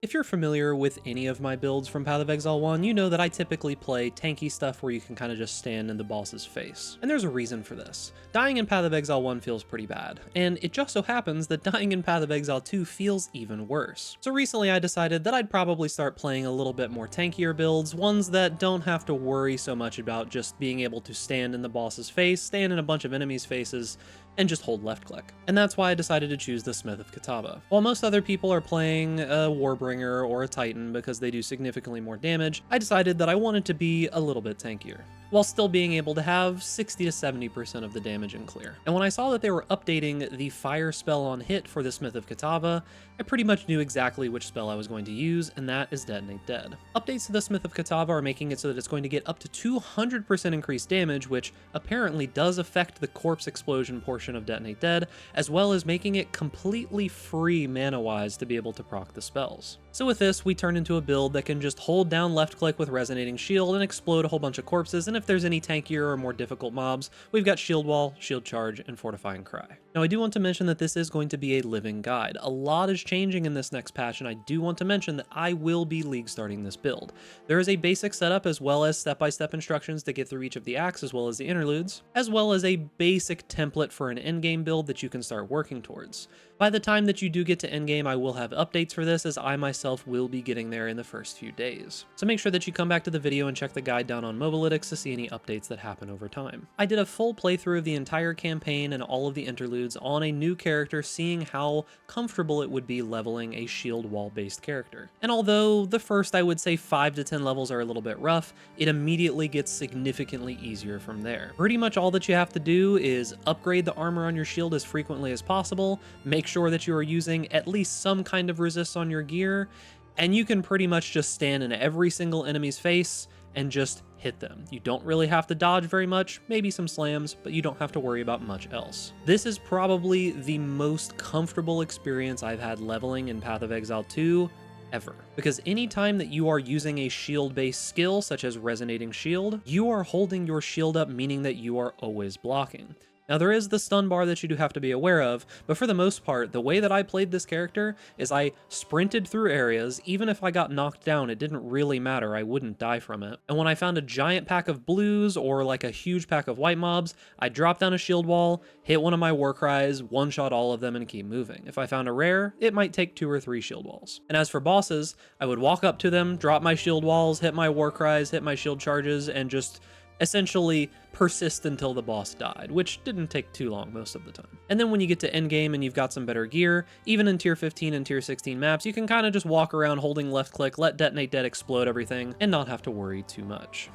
If you're familiar with any of my builds from Path of Exile 1, you know that I typically play tanky stuff where you can kind of just stand in the boss's face. And there's a reason for this. Dying in Path of Exile 1 feels pretty bad, and it just so happens that dying in Path of Exile 2 feels even worse. So recently I decided that I'd probably start playing a little bit more tankier builds, ones that don't have to worry so much about just being able to stand in the boss's face, stand in a bunch of enemies' faces, and just hold left click. And that's why I decided to choose the Smith of Kitava. While most other people are playing a Warbringer or a Titan because they do significantly more damage, I decided that I wanted to be a little bit tankier, while still being able to have 60 to 70% of the damage in clear. And when I saw that they were updating the fire spell on hit for the Smith of Kitava, I pretty much knew exactly which spell I was going to use, and that is Detonate Dead. Updates to the Smith of Kitava are making it so that it's going to get up to 200% increased damage, which apparently does affect the corpse explosion portion of Detonate Dead, as well as making it completely free mana-wise to be able to proc the spells. So with this, we turn into a build that can just hold down left click with Resonating Shield and explode a whole bunch of corpses, and if there's any tankier or more difficult mobs, we've got Shield Wall, Shield Charge, and Fortifying Cry. Now I do want to mention that this is going to be a living guide. A lot is changing in this next patch, and I do want to mention that I will be league starting this build. There is a basic setup as well as step-by-step instructions to get through each of the acts as well as the interludes, as well as a basic template for an endgame build that you can start working towards. By the time that you do get to endgame, I will have updates for this, as I myself will be getting there in the first few days. So make sure that you come back to the video and check the guide down on Mobalytics to see any updates that happen over time. I did a full playthrough of the entire campaign and all of the interludes on a new character, seeing how comfortable it would be leveling a shield wall based character. And although the first, I would say 5 to 10 levels are a little bit rough, it immediately gets significantly easier from there. Pretty much all that you have to do is upgrade the armor on your shield as frequently as possible, make sure that you are using at least some kind of resist on your gear, and you can pretty much just stand in every single enemy's face and just hit them. You don't really have to dodge very much, maybe some slams, but you don't have to worry about much else. This is probably the most comfortable experience I've had leveling in Path of Exile 2 ever. Because anytime that you are using a shield-based skill, such as Resonating Shield, you are holding your shield up, meaning that you are always blocking. Now there is the stun bar that you do have to be aware of, but for the most part, the way that I played this character is I sprinted through areas. Even if I got knocked down, it didn't really matter, I wouldn't die from it. And when I found a giant pack of blues or like a huge pack of white mobs, I dropped down a shield wall, hit one of my war cries, one-shot all of them, and keep moving. If I found a rare, it might take 2 or 3 shield walls. And as for bosses, I would walk up to them, drop my shield walls, hit my war cries, hit my shield charges, and just essentially persist until the boss died, which didn't take too long most of the time. And then when you get to endgame and you've got some better gear, even in tier 15 and tier 16 maps, you can kind of just walk around holding left click, let Detonate Dead explode everything, and not have to worry too much.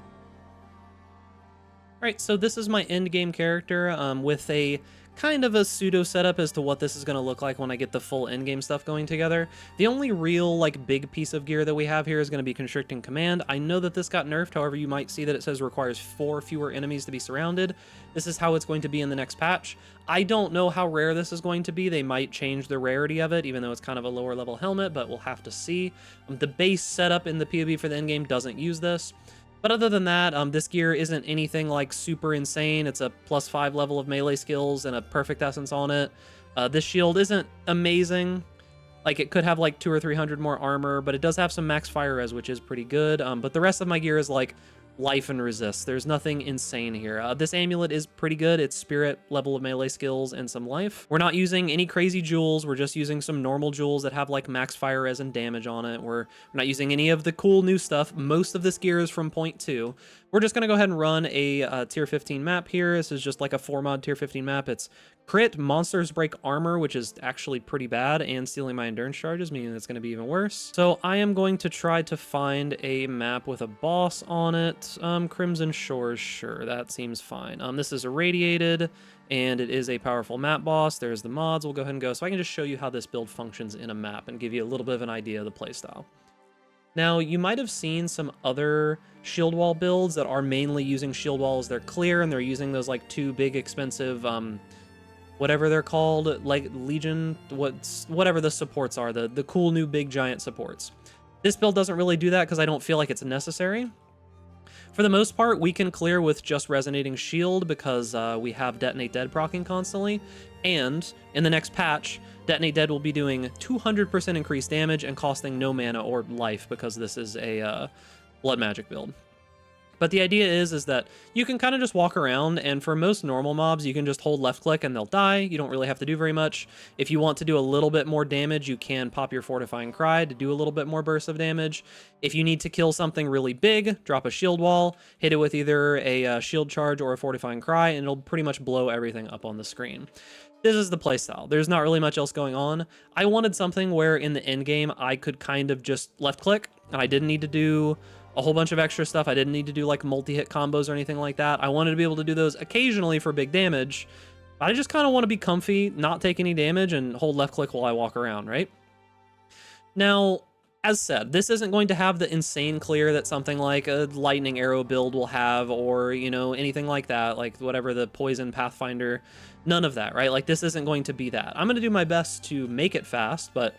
Alright, so this is my endgame character with a kind of a pseudo setup as to what this is going to look like when I get the full endgame stuff going together. The only real big piece of gear that we have here is going to be Constricting Command. I know that this got nerfed, however you might see that it says requires 4 fewer enemies to be surrounded. This is how it's going to be in the next patch. I don't know how rare this is going to be. They might change the rarity of it, even though it's kind of a lower level helmet, but we'll have to see. The base setup in the PoB for the endgame doesn't use this. But other than that, this gear isn't anything super insane. It's a +5 level of melee skills and a perfect essence on it. This shield isn't amazing. It could have 200 or 300 more armor, but it does have some max fire res, which is pretty good. But the rest of my gear is life and resist. There's nothing insane here. This amulet is pretty good. It's spirit, level of melee skills, and some life. We're not using any crazy jewels. We're just using some normal jewels that have max fire res and damage on it. We're not using any of the cool new stuff. Most of this gear is from point 2. We're just going to go ahead and run a tier 15 map here. This is just a 4-mod tier 15 map. It's crit, monsters break armor, which is actually pretty bad, and stealing my endurance charges, meaning it's going to be even worse. So I am going to try to find a map with a boss on it. Crimson Shores, sure, that seems fine. This is irradiated, and it is a powerful map boss. There's the mods. We'll go ahead and go. So I can just show you how this build functions in a map and give you a little bit of an idea of the playstyle. Now, you might have seen some other shield wall builds that are mainly using shield walls. They're clear, and they're using those 2 big expensive whatever they're called, Legion, whatever the supports are, the cool new big giant supports. This build doesn't really do that because I don't feel like it's necessary. For the most part, we can clear with just Resonating Shield because we have Detonate Dead proccing constantly, and in the next patch, Detonate Dead will be doing 200% increased damage and costing no mana or life because this is a blood magic build. But the idea is that you can kind of just walk around, and for most normal mobs, you can just hold left click and they'll die. You don't really have to do very much. If you want to do a little bit more damage, you can pop your Fortifying Cry to do a little bit more burst of damage. If you need to kill something really big, drop a shield wall, hit it with either a shield charge or a Fortifying Cry, and it'll pretty much blow everything up on the screen. This is the playstyle. There's not really much else going on. I wanted something where in the end game, I could kind of just left click, and I didn't need to do a whole bunch of extra stuff. I didn't need to do like multi-hit combos or anything like that. I wanted to be able to do those occasionally for big damage. But I just kind of want to be comfy, not take any damage, and hold left click while I walk around, right? Now, as said, this isn't going to have the insane clear that something like a lightning arrow build will have, or, you know, anything like that, like whatever the poison pathfinder, none of that, right? Like this isn't going to be that. I'm going to do my best to make it fast, but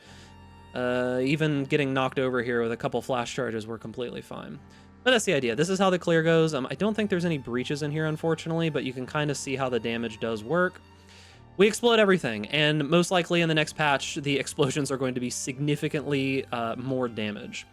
even getting knocked over here with a couple flash charges, we're completely fine. But that's the idea. This is how the clear goes. I don't think there's any breaches in here, unfortunately, but you can kind of see how the damage does work. We explode everything, and most likely in the next patch, the explosions are going to be significantly more damage.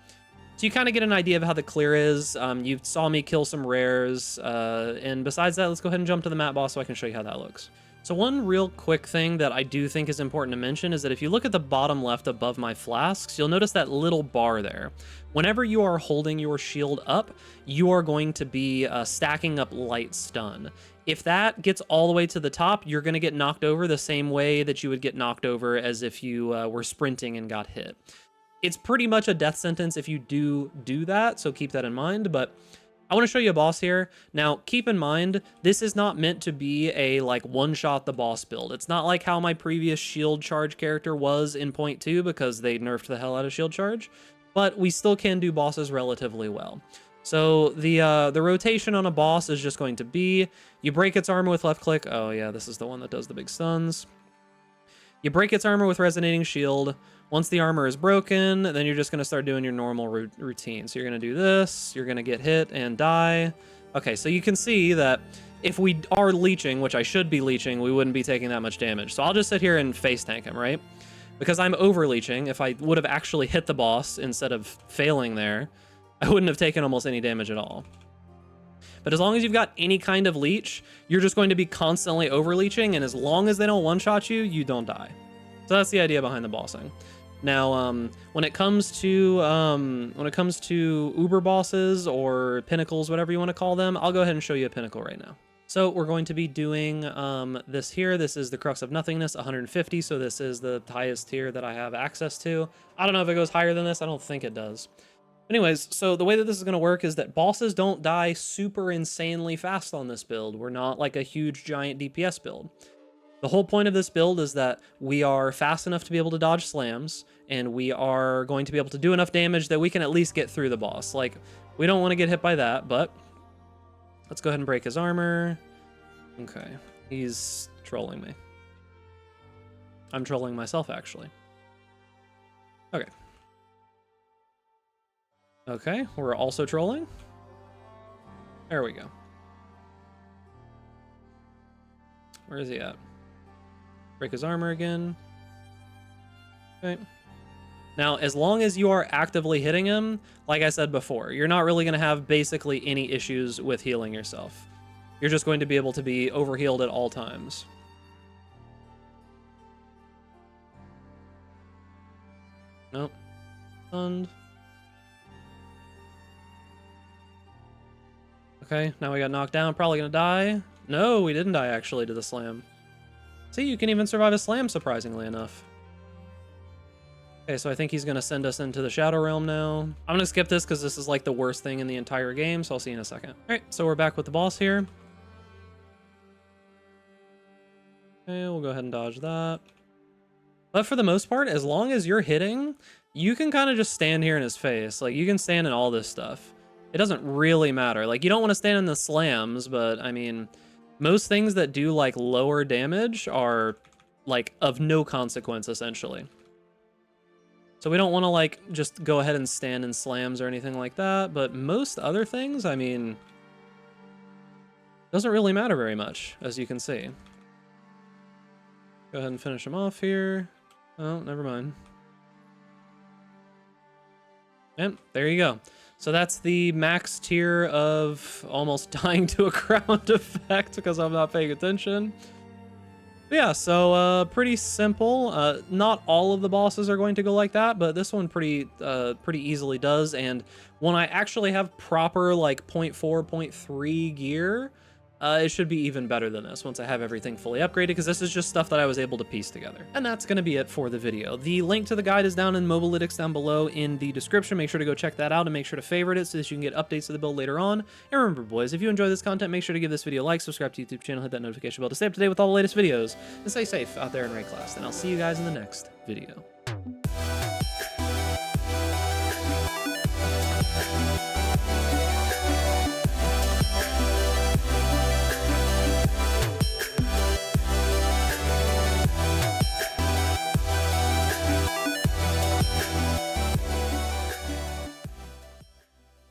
So you kind of get an idea of how the clear is. You saw me kill some rares, and besides that, let's go ahead and jump to the map boss so I can show you how that looks. So one real quick thing that I do think is important to mention is that if you look at the bottom left above my flasks, you'll notice that little bar there. Whenever you are holding your shield up, you are going to be stacking up light stun. If that gets all the way to the top, you're going to get knocked over the same way that you would get knocked over as if you were sprinting and got hit. It's pretty much a death sentence if you do that, so keep that in mind, but I want to show you a boss here. Now, keep in mind, this is not meant to be a, like, one-shot the boss build. It's not like how my previous shield charge character was in point 2, because they nerfed the hell out of shield charge, but we still can do bosses relatively well. So the rotation on a boss is just going to be, you break its armor with left click. Oh yeah, this is the one that does the big stuns. You break its armor with resonating shield. Once the armor is broken, then you're just going to start doing your normal routine. So you're going to do this, you're going to get hit and die. Okay, so you can see that if we are leeching, which I should be leeching, we wouldn't be taking that much damage. So I'll just sit here and face tank him, right? Because I'm over leeching. If I would have actually hit the boss instead of failing there, I wouldn't have taken almost any damage at all. But as long as you've got any kind of leech, you're just going to be constantly over leeching, and as long as they don't one-shot you, you don't die. So that's the idea behind the bossing. Now, when it comes to uber bosses or pinnacles, whatever you want to call them, I'll go ahead and show you a pinnacle right now. So we're going to be doing this here. This is the Crux of Nothingness, 150. So this is the highest tier that I have access to. I don't know if it goes higher than this. I don't think it does. Anyways, so the way that this is going to work is that bosses don't die super insanely fast on this build. We're not like a huge giant DPS build. The whole point of this build is that we are fast enough to be able to dodge slams, and we are going to be able to do enough damage that we can at least get through the boss. Like, we don't want to get hit by that, but let's go ahead and break his armor. Okay, he's trolling me. I'm trolling myself, actually. Okay. Okay, we're also trolling. There we go. Where is he at? Break his armor again. Okay. Now, as long as you are actively hitting him, like I said before, you're not really going to have basically any issues with healing yourself. You're just going to be able to be overhealed at all times. Nope. Stunned. Okay, now we got knocked down. Probably going to die. No, we didn't die, actually, to the slam. See, you can even survive a slam, surprisingly enough. Okay, so I think he's going to send us into the Shadow Realm now. I'm going to skip this because this is like the worst thing in the entire game, so I'll see you in a second. All right, so we're back with the boss here. Okay, we'll go ahead and dodge that. But for the most part, as long as you're hitting, you can kind of just stand here in his face. Like, you can stand in all this stuff. It doesn't really matter. Like, you don't want to stand in the slams, but, I mean, most things that do, like, lower damage are, like, of no consequence, essentially. So we don't want to, like, just go ahead and stand in slams or anything like that, but most other things, I mean, doesn't really matter very much, as you can see. Go ahead and finish him off here. Oh, never mind. And there you go. So that's the max tier of almost dying to a ground effect because I'm not paying attention. But yeah, so pretty simple. Not all of the bosses are going to go like that, but this one pretty easily does. And when I actually have proper like 0.4, 0.3 gear, it should be even better than this once I have everything fully upgraded, because this is just stuff that I was able to piece together. And that's going to be it for the video. The link to the guide is down in Mobalytics down below in the description. Make sure to go check that out and make sure to favorite it so that you can get updates to the build later on. And remember, boys, if you enjoy this content, make sure to give this video a like, subscribe to the YouTube channel, hit that notification bell to stay up to date with all the latest videos, and stay safe out there in raid class. And I'll see you guys in the next video.